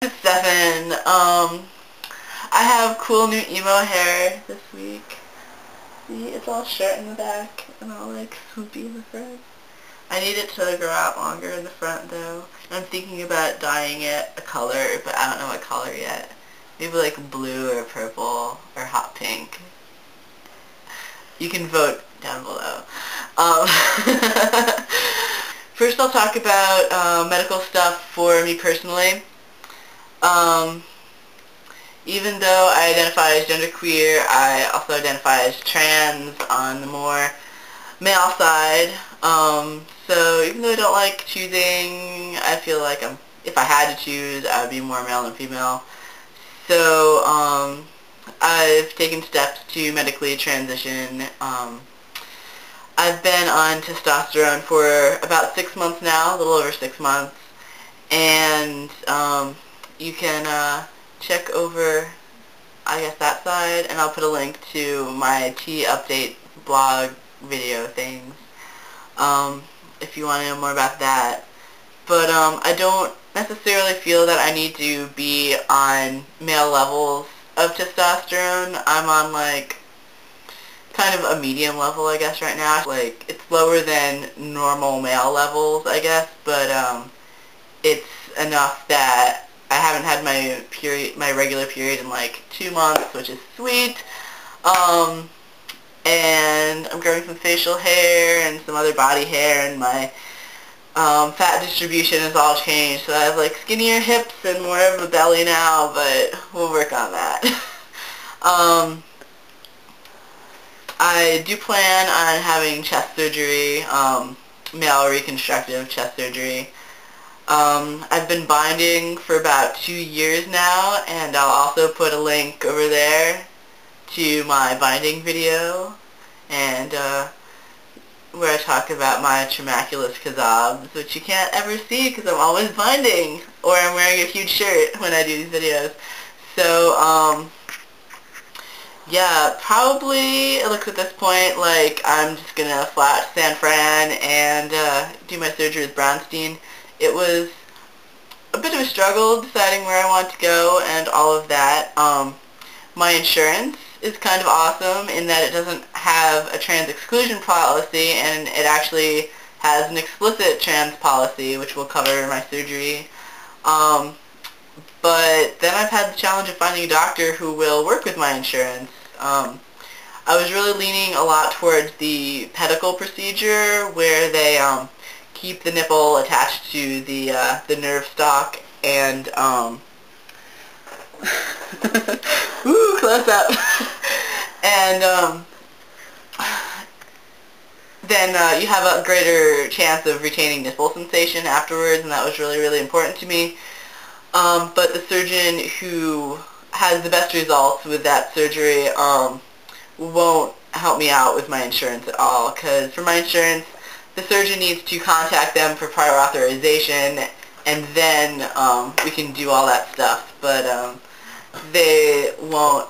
7. I have cool new emo hair this week. See, it's all short in the back and all like swoopy in the front. I need it to grow out longer in the front though. I'm thinking about dyeing it a color, but I don't know what color yet. Maybe like blue or purple or hot pink. You can vote down below. Um, First I'll talk about medical stuff for me personally. Um, Even though I identify as genderqueer, I also identify as trans on the more male side. So even though I don't like choosing, I feel like if I had to choose, I would be more male than female. So I've taken steps to medically transition. I've been on testosterone for about 6 months now, a little over 6 months, and you can check over, I guess, that side, and I'll put a link to my T update blog video things if you want to know more about that. But I don't necessarily feel that I need to be on male levels of testosterone. I'm on like kind of a medium level, I guess, right now. Like, it's lower than normal male levels, I guess, but it's enough that I haven't had my regular period in like 2 months, which is sweet. And I'm growing some facial hair and some other body hair, and my fat distribution has all changed, so I have like skinnier hips and more of a belly now, but we'll work on that. I do plan on having chest surgery, male reconstructive chest surgery. I've been binding for about 2 years now, and I'll also put a link over there to my binding video, and where I talk about my traumaculus kazobs, which you can't ever see because I'm always binding, or I'm wearing a huge shirt when I do these videos. So, yeah, probably it looks at this point like I'm just gonna flat San Fran and do my surgery with Brownstein. It was a bit of a struggle deciding where I want to go and all of that. My insurance is kind of awesome in that it doesn't have a trans exclusion policy, and it actually has an explicit trans policy, which will cover my surgery. But then I've had the challenge of finding a doctor who will work with my insurance. I was really leaning a lot towards the pedicle procedure, where they keep the nipple attached to the nerve stalk, and ooh, close up. And then you have a greater chance of retaining nipple sensation afterwards, and that was really, really important to me. But the surgeon who has the best results with that surgery won't help me out with my insurance at all, because for my insurance, the surgeon needs to contact them for prior authorization, and then we can do all that stuff. But they won't,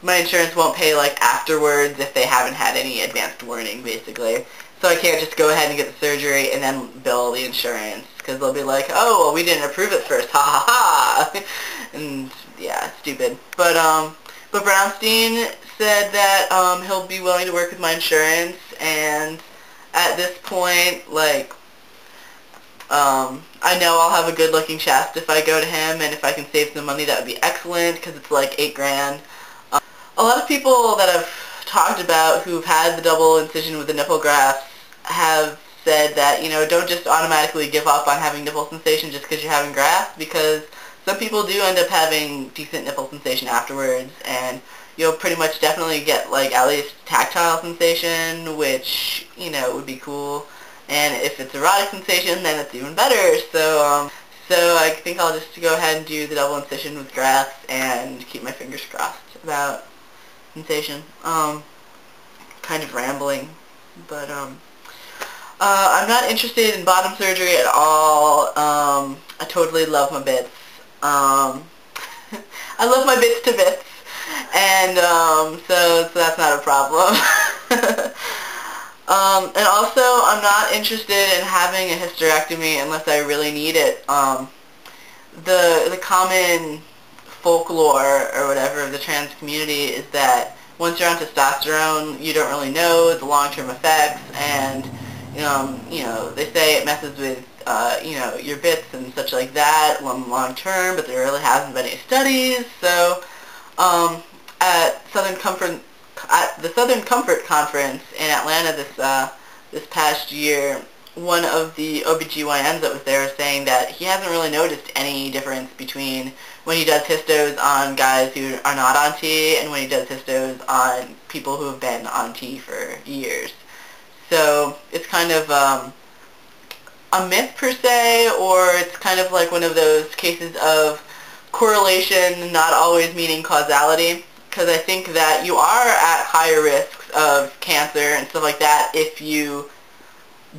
my insurance won't pay like afterwards if they haven't had any advanced warning, basically. So I can't just go ahead and get the surgery and then bill the insurance, because they'll be like, oh, well, we didn't approve it first, ha ha ha. And yeah, stupid. But Brownstein said that he'll be willing to work with my insurance, and at this point, like, I know I'll have a good looking chest if I go to him, and if I can save some money, that would be excellent, because it's like $8 grand. A lot of people that I've talked about who've had the double incision with the nipple grafts have said that, you know, don't just automatically give up on having nipple sensation just because you're having grafts, because some people do end up having decent nipple sensation afterwards, and you'll pretty much definitely get like at least tactile sensation, which, you know, would be cool. And if it's erotic sensation, then it's even better. So I think I'll just go ahead and do the double incision with grafts and keep my fingers crossed about sensation. Kind of rambling, but I'm not interested in bottom surgery at all. I totally love my bits. I love my bits to bits, and so that's not a problem. And also, I'm not interested in having a hysterectomy unless I really need it. the common folklore or whatever of the trans community is that once you're on testosterone, you don't really know the long-term effects, and they say it messes with your bits and such like that long term, but there really hasn't been any studies. So at the Southern Comfort Conference in Atlanta this past year, one of the OBGYNs that was there was saying that he hasn't really noticed any difference between when he does hystos on guys who are not on T and when he does hystos on people who have been on T for years. So it's kind of a myth per se, or it's kind of like one of those cases of correlation not always meaning causality, because I think that you are at higher risks of cancer and stuff like that if you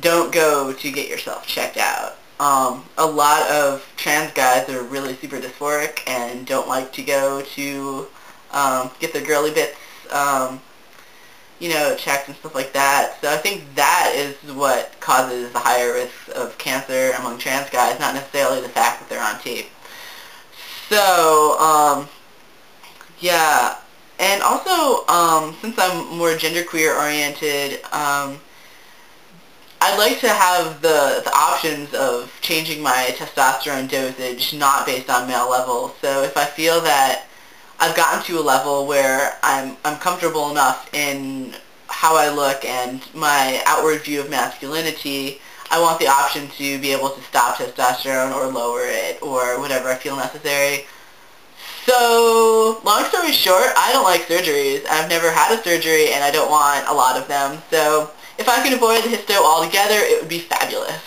don't go to get yourself checked out. A lot of trans guys are really super dysphoric and don't like to go to get their girly bits checked and stuff like that. So I think that is what causes the higher risk of cancer among trans guys, not necessarily the fact that they're on tape. So, yeah. And also, since I'm more genderqueer oriented, I'd like to have the options of changing my testosterone dosage not based on male level. So if I feel that I've gotten to a level where I'm comfortable enough in how I look and my outward view of masculinity, I want the option to be able to stop testosterone or lower it or whatever I feel necessary. So, long story short, I don't like surgeries. I've never had a surgery and I don't want a lot of them. So, if I could avoid the histo altogether, it would be fabulous.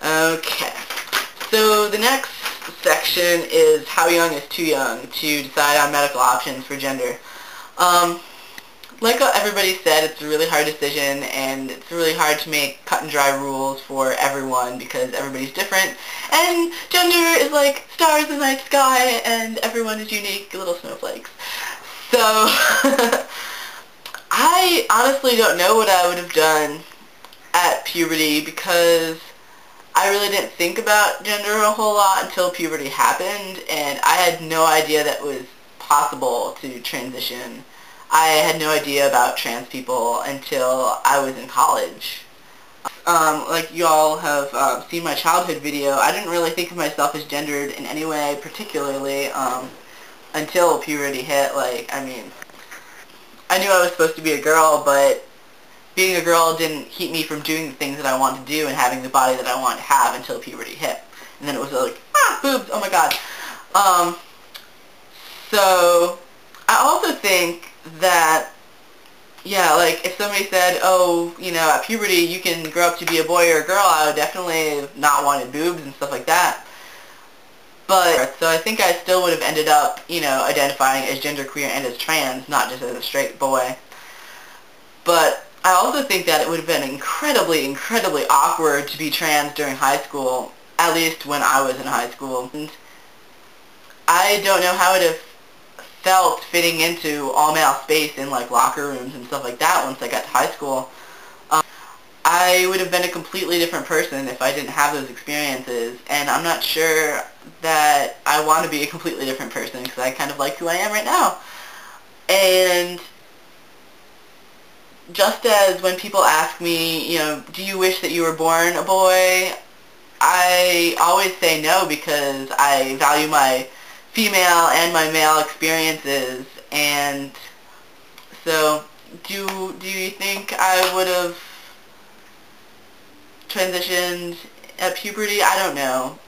Okay. So, the next section is how young is too young to decide on medical options for gender. Like everybody said, it's a really hard decision, and it's really hard to make cut and dry rules for everyone because everybody's different, and gender is like stars in the night sky, and everyone is unique little snowflakes. So, I honestly don't know what I would have done at puberty because I really didn't think about gender a whole lot until puberty happened, and I had no idea that it was possible to transition. I had no idea about trans people until I was in college. Like you all have seen my childhood video, I didn't really think of myself as gendered in any way particularly until puberty hit. I knew I was supposed to be a girl, but being a girl didn't keep me from doing the things that I wanted to do and having the body that I wanted to have until puberty hit. And then it was like, boobs, oh my god. So, I also think that, yeah, like, if somebody said, oh, at puberty you can grow up to be a boy or a girl, I would definitely not wanted boobs and stuff like that. But, so I think I still would have ended up, identifying as genderqueer and as trans, not just as a straight boy. But I also think that it would have been incredibly, incredibly awkward to be trans during high school, at least when I was in high school. And I don't know how it would have felt fitting into all-male space in, like, locker rooms and stuff like that once I got to high school. I would have been a completely different person if I didn't have those experiences, and I'm not sure that I want to be a completely different person because I kind of like who I am right now. And just as when people ask me, do you wish that you were born a boy, I always say no because I value my female and my male experiences. And so, do you think I would have transitioned at puberty? I don't know.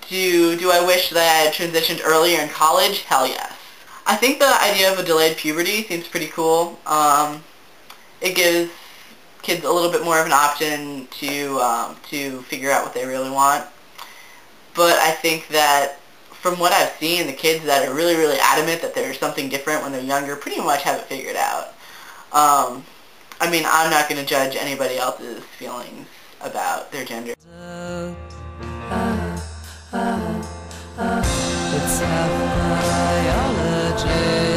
Do I wish that I had transitioned earlier in college? Hell yes. I think the idea of a delayed puberty seems pretty cool. It gives kids a little bit more of an option to figure out what they really want. But I think that from what I've seen, the kids that are really, really adamant that there's something different when they're younger pretty much have it figured out. I'm not going to judge anybody else's feelings about their gender. It's half biology.